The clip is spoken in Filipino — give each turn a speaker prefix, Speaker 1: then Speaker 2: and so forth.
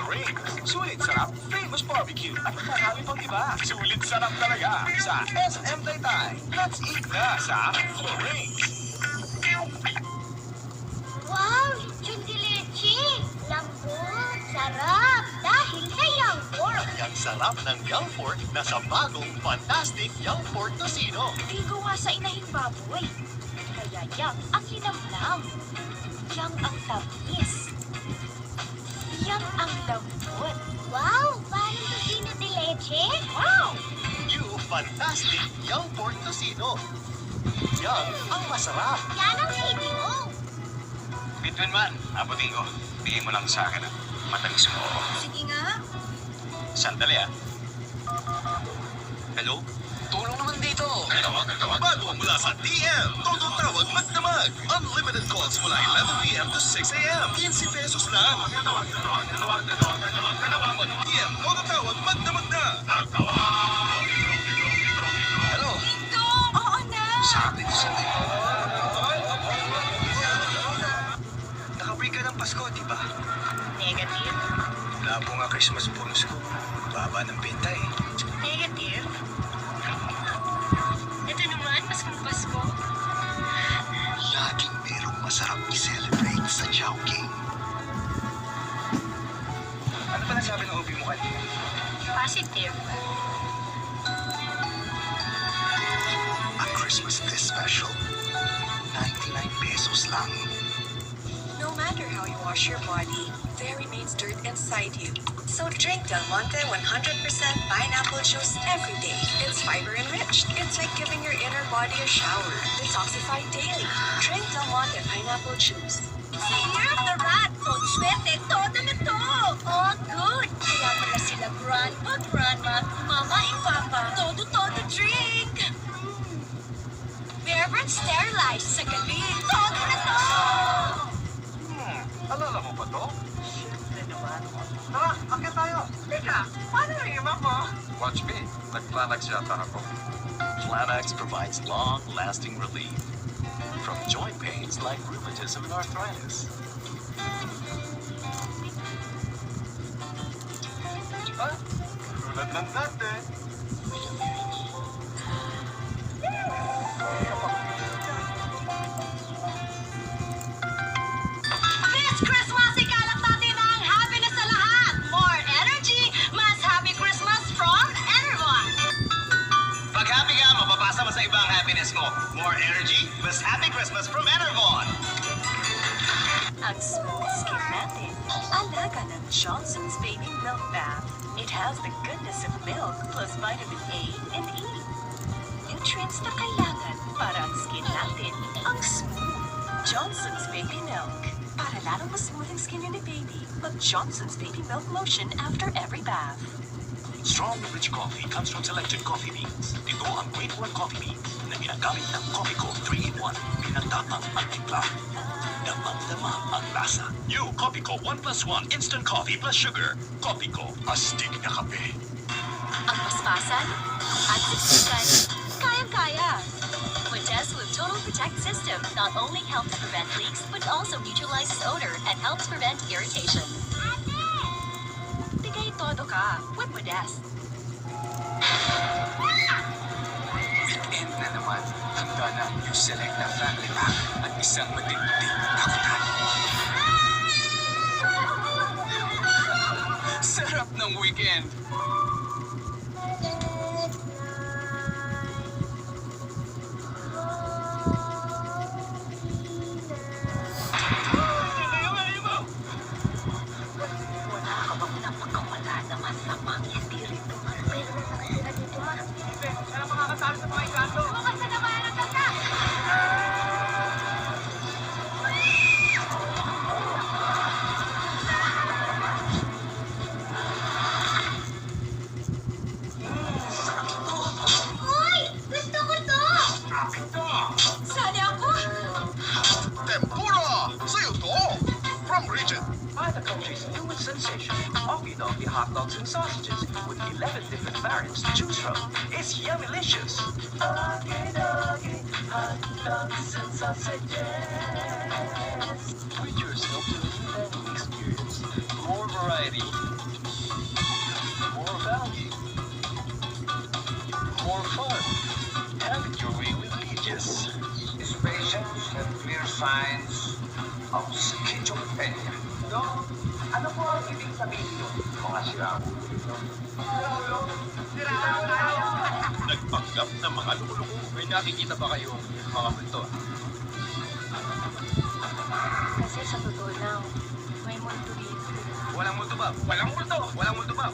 Speaker 1: Ring. Sulit sarap, famous barbecue. At marami pang iba. Sulit sarap talaga sa SM Taytay. Let's eat na sa Rings.
Speaker 2: Wow! Lechon de leche! Lambot! Sarap! Dahil sa Young Pork!
Speaker 3: Ang sarap ng Young Pork na sa bagong Fantastic Young Pork Tocino.
Speaker 2: Hindi ko nga sa inahing baboy. Kaya Young ang linamnam. Young ang tamis. Young ang lambot. Wow! Parang tocino de leche? Wow!
Speaker 3: New Fantastic Young Pork Tocino. Young ang masarap.
Speaker 2: Yan ang hindi mo!
Speaker 1: Between man, abutin ko. Bigay mo lang sa akin ang matamis mo.
Speaker 2: Sige nga.
Speaker 1: Sandali ah. Hello? Tulong naman dito.
Speaker 3: Bago mula sa TM. Todo tawag magdamag. Unlimited calls mula 11 p.m. to 6 a.m. 15 pesos lang. TM. Todo tawag magdamag na.
Speaker 1: Hello?
Speaker 2: Ito! Oo na!
Speaker 1: Sabi ko sa'yo. Naka-break ka ng Pasko, di ba?
Speaker 2: Negative.
Speaker 1: Labo nga Christmas bonus ko. Baba ng benta eh.
Speaker 2: Negative. Ito naman, mas kung Pasko.
Speaker 3: Laging merong masarap i-celebrate sa Chowking.
Speaker 1: Ano pa nasabi ng ubi mo kanina?
Speaker 2: Positive.
Speaker 3: A Christmas this special. 99 pesos lang.
Speaker 4: No matter how you wash your body, there remains dirt inside you. So drink Del Monte 100% pineapple juice every day. It's fiber enriched. It's like giving your inner body a shower. Detoxify daily. Drink Del Monte pineapple juice.
Speaker 2: Si Year of the Rat! Todo swerte, todo na to! Oh, good! Kaya pala sila grandpa, grandma, mama, and papa. Todo drink! Bare Bread sterilized sa galing. Todo na to!
Speaker 1: Alala mo ba to? Siyempre naman. Tara, akit tayo. Teka, paano na yung map mo? Watch me. Nag-Planax yata ako.
Speaker 3: Planax provides long-lasting relief from joint pains like rheumatism and arthritis.
Speaker 1: Diba? Tulad ng dati.
Speaker 2: This Christmas, ikalap natin ang happiness sa lahat! More energy, mas happy Christmas from Enervon!
Speaker 1: Pag happy ka, mapapasa mo sa iba ang happiness mo. More energy, mas happy Christmas from Enervon.
Speaker 4: Ang smooth skin natin. Alaga ng Johnson's Baby Milk Bath. It has the goodness of milk plus vitamin A and E. Nutrients na kailangan para ang skin natin ang smooth. Johnson's Baby Milk. Para lalong mas smooth ang skin ni baby, mag-Johnson's Baby Milk Lotion after every bath.
Speaker 3: Strong, rich coffee comes from selected coffee beans. Ito ang Great One Coffee Beans na ginagamit ng Coffee Co. 3-in-1. Pinagtapang ang timpla. Damang-dama ang lasa. New Coffee Co. 1+1 Instant Coffee plus Sugar. Coffee Co. Astig na kape.
Speaker 2: Ang paspasan at siksikan, kayang-kaya. Modest with Total Protect System not only helps prevent leaks but also neutralizes odor and helps prevent irritation. Bigay todo ka with Modest.
Speaker 1: Weekend na naman. Handa na yung select na family pack at isang matinding takutan. Sarap ng weekend.
Speaker 2: Wala ka bang napakawala na masamang espiritu? Pero nakasira dito man.
Speaker 1: Ano makakasabi sa mga ikanto?
Speaker 2: Bukas na naman ang tata! Uy! Gusto ko to! Sali ako!
Speaker 3: Tempura! Sa'yo to! From Regent.
Speaker 5: Buy the country's newest sensation, Okie Dokie hot dogs and sausages with 11 different variants to choose from. It's yummylicious. Okie Dokie hot dogs and sausages. Treat yourself to a new dining experience. More
Speaker 1: variety, more value, more fun. Have it your way with Regis.
Speaker 6: These patients have clear signs of schizophrenia.
Speaker 5: No? Ano po ang ibig sabihin nyo?
Speaker 6: Mga sirabo.
Speaker 1: Nagpanggap ng mga luloko. May nakikita ba kayong mga multo?
Speaker 2: Kasi sa totoo lang, may multo dito.
Speaker 1: Walang multo ba? Walang multo! Walang multo ba?